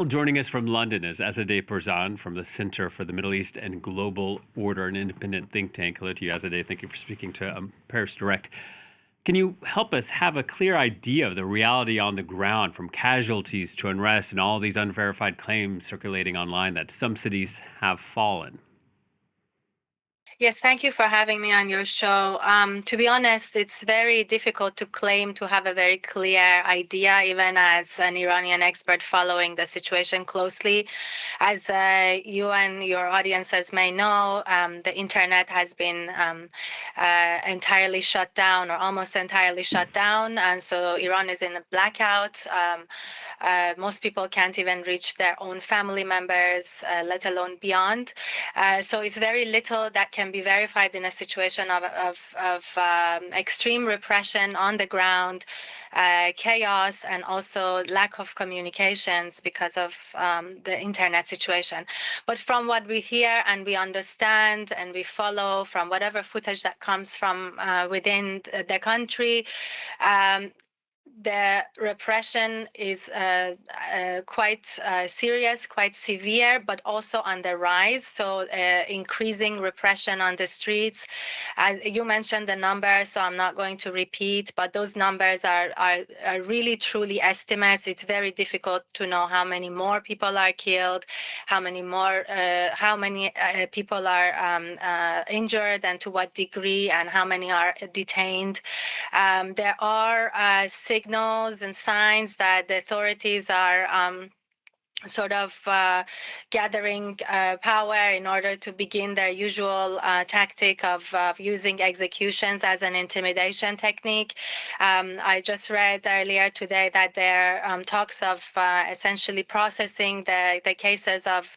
Well, joining us from London is Azadeh Pourzand from the Center for the Middle East and Global Order, an independent think tank. Hello to you, Azadeh. Thank you for speaking to Paris Direct. Can you help us have a clear idea of the reality on the ground, from casualties to unrest and all these unverified claims circulating online that some cities have fallen? Yes, thank you for having me on your show. To be honest, it's very difficult to claim to have a very clear idea, even as an Iranian expert following the situation closely. As you and your audiences may know, the internet has been entirely shut down or almost entirely shut down. And so Iran is in a blackout. Most people can't even reach their own family members, let alone beyond. So it's very little that can be verified in a situation of extreme repression on the ground, chaos, and also lack of communications because of the internet situation. But from what we hear and we understand and we follow from whatever footage that comes from within the country, the repression is quite serious, quite severe, but on the rise. So increasing repression on the streets. As you mentioned the numbers, so I'm not going to repeat, but those numbers are really truly estimates. It's very difficult to know how many more people are killed, how many people are injured, and to what degree, and how many are detained. There are signals and signs that the authorities are sort of gathering power in order to begin their usual tactic of using executions as an intimidation technique. I just read earlier today that there are talks of essentially processing the cases of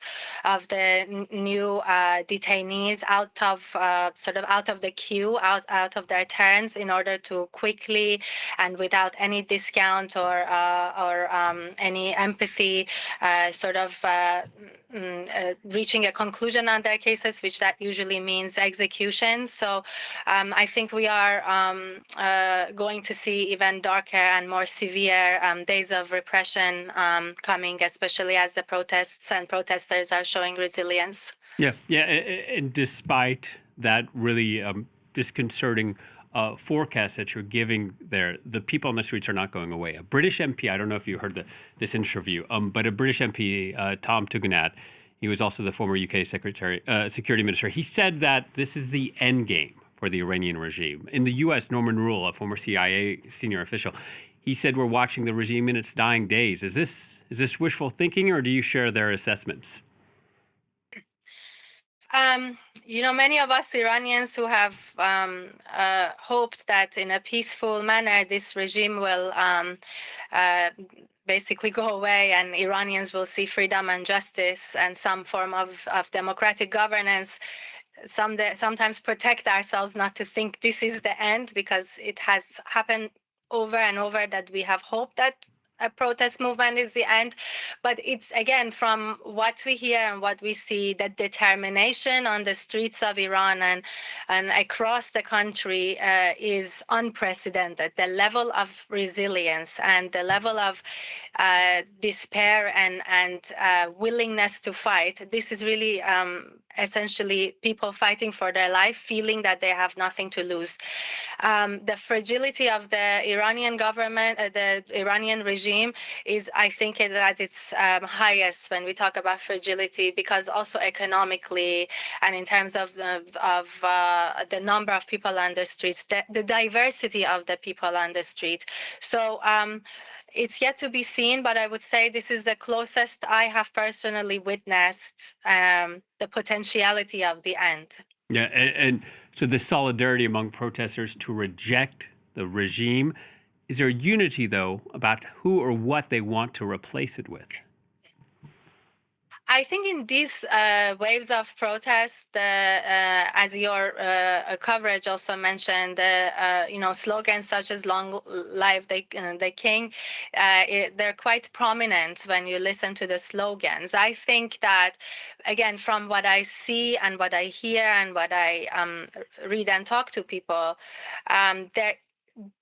the new detainees out of the queue, out of their turns, in order to quickly and without any discount or any empathy reaching a conclusion on their cases, which that usually means execution. So I think we are going to see even darker and more severe days of repression coming, especially as the protests and protesters are showing resilience. Yeah. And despite that really disconcerting forecast that you're giving there, the people on the streets are not going away. A British MP, I don't know if you heard this interview, but a British MP, Tom Tugendhat, he was also the former UK Security Minister, he said that this is the end game for the Iranian regime. In the US, Norman Rule, a former CIA senior official, he said we're watching the regime in its dying days. Is this wishful thinking, or do you share their assessments? Many of us Iranians who have hoped that in a peaceful manner this regime will basically go away and Iranians will see freedom and justice and some form of democratic governance, sometimes protect ourselves not to think this is the end, because it has happened over and over that we have hoped that a protest movement is the end. But it's, again, from what we hear and what we see, the determination on the streets of Iran and across the country is unprecedented. The level of resilience and the level of despair and willingness to fight, this is really essentially people fighting for their life, feeling that they have nothing to lose. The fragility of the Iranian government, the Iranian regime, is, I think, at its highest when we talk about fragility, because also economically and in terms of the number of people on the streets, the diversity of the people on the street. So it's yet to be seen, but I would say this is the closest I have personally witnessed the potentiality of the end. Yeah, and so the solidarity among protesters to reject the regime. Is there unity, though, about who or what they want to replace it with? I think in these waves of protest, as your coverage also mentioned, slogans such as "Long Live the King," they're quite prominent when you listen to the slogans. I think that, again, from what I see and what I hear and what I read and talk to people, there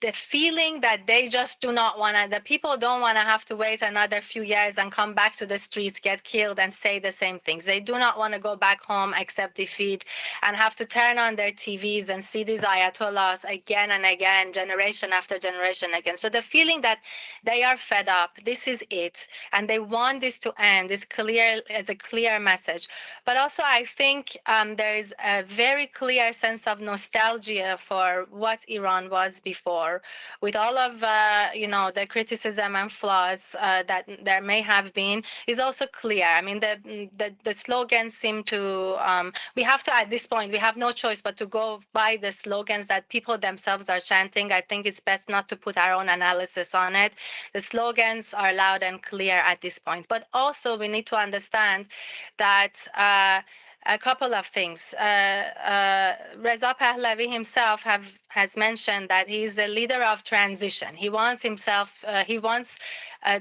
the feeling that they just do not want to, the people don't want to have to wait another few years and come back to the streets, get killed, and say the same things. They do not want to go back home, accept defeat, and have to turn on their TVs and see these ayatollahs again and again, generation after generation again. So the feeling that they are fed up, this is it, and they want this to end is clear, as a clear message. But also, I think there is a very clear sense of nostalgia for what Iran was before, with all of the criticism and flaws that there may have been. Is also clear. I mean, the slogans seem to. We have to, at this point, we have no choice but to go by the slogans that people themselves are chanting. I think it's best not to put our own analysis on it. The slogans are loud and clear at this point. But also, we need to understand that a couple of things. Reza Pahlavi himself has mentioned that he's a leader of transition. He wants himself, he wants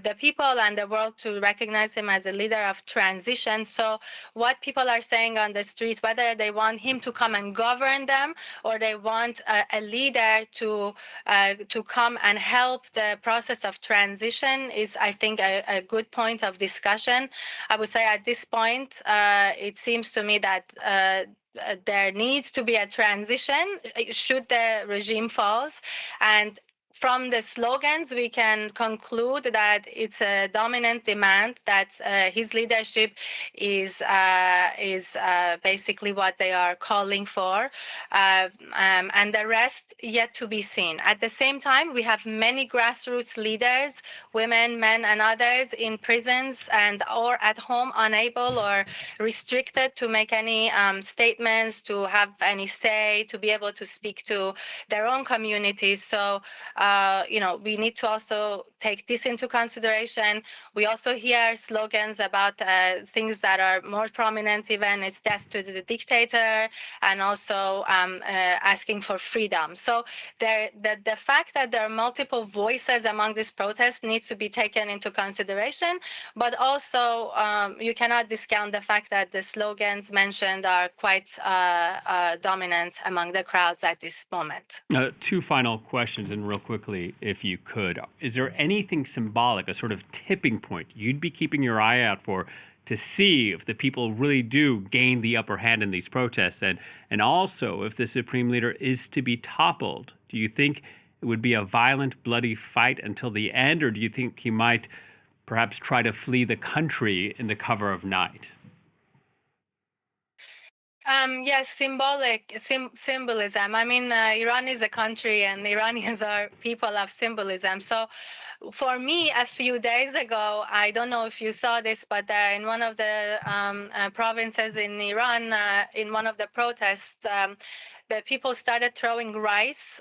the people and the world to recognize him as a leader of transition. So what people are saying on the street, whether they want him to come and govern them or they want a leader to come and help the process of transition, is, I think, a good point of discussion. I would say at this point, it seems to me that there needs to be a transition should the regime falls, and from the slogans, we can conclude that it's a dominant demand that his leadership is basically what they are calling for, and the rest yet to be seen. At the same time, we have many grassroots leaders, women, men, and others in prisons and or at home, unable or restricted to make any statements, to have any say, to be able to speak to their own communities. So we need to also take this into consideration. We also hear slogans about things that are more prominent, even it's death to the dictator, and also asking for freedom. So the fact that there are multiple voices among these protests needs to be taken into consideration, but also you cannot discount the fact that the slogans mentioned are quite dominant among the crowds at this moment. Two final questions, and real quickly, if you could. Is there anything symbolic, a sort of tipping point you'd be keeping your eye out for to see if the people really do gain the upper hand in these protests? And also, if the supreme leader is to be toppled, do you think it would be a violent, bloody fight until the end, or do you think he might perhaps try to flee the country in the cover of night? Yes, symbolism. I mean, Iran is a country, and Iranians are people of symbolism. So, for me, a few days ago, I don't know if you saw this, but in one of the provinces in Iran, in one of the protests, the people started throwing rice,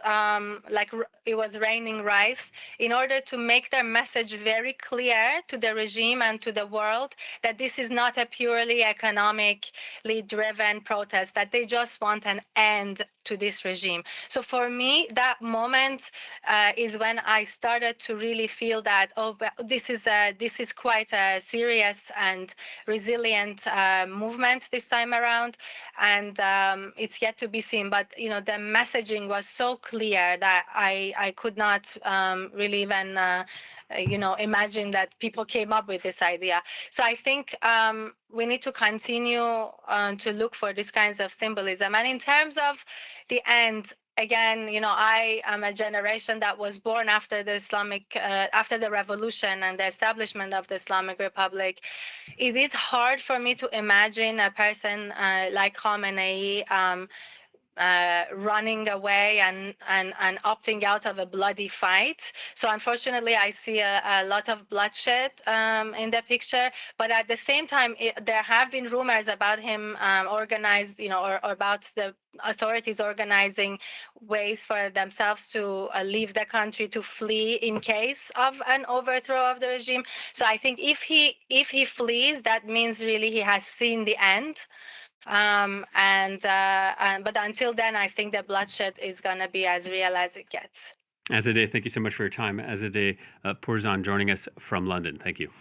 like it was raining rice, in order to make their message very clear to the regime and to the world that this is not a purely economically driven protest, that they just want an end to this regime. So for me, that moment is when I started to really feel that, oh, this is quite a serious and resilient movement this time around, and it's yet to be seen. But the messaging was so clear that I could not really even imagine that people came up with this idea. So I think we need to continue to look for these kinds of symbolism. And in terms of the end, again, I am a generation that was born after the after the revolution and the establishment of the Islamic Republic. It is hard for me to imagine a person like Khamenei running away and opting out of a bloody fight. So unfortunately, I see a lot of bloodshed in the picture. But at the same time, there have been rumors about him organized, or about the authorities organizing ways for themselves to leave the country, to flee in case of an overthrow of the regime. So I think if he flees, that means really he has seen the end. But until then, I think the bloodshed is going to be as real as it gets. Azadeh, thank you so much for your time. Azadeh Pourzand joining us from London. Thank you.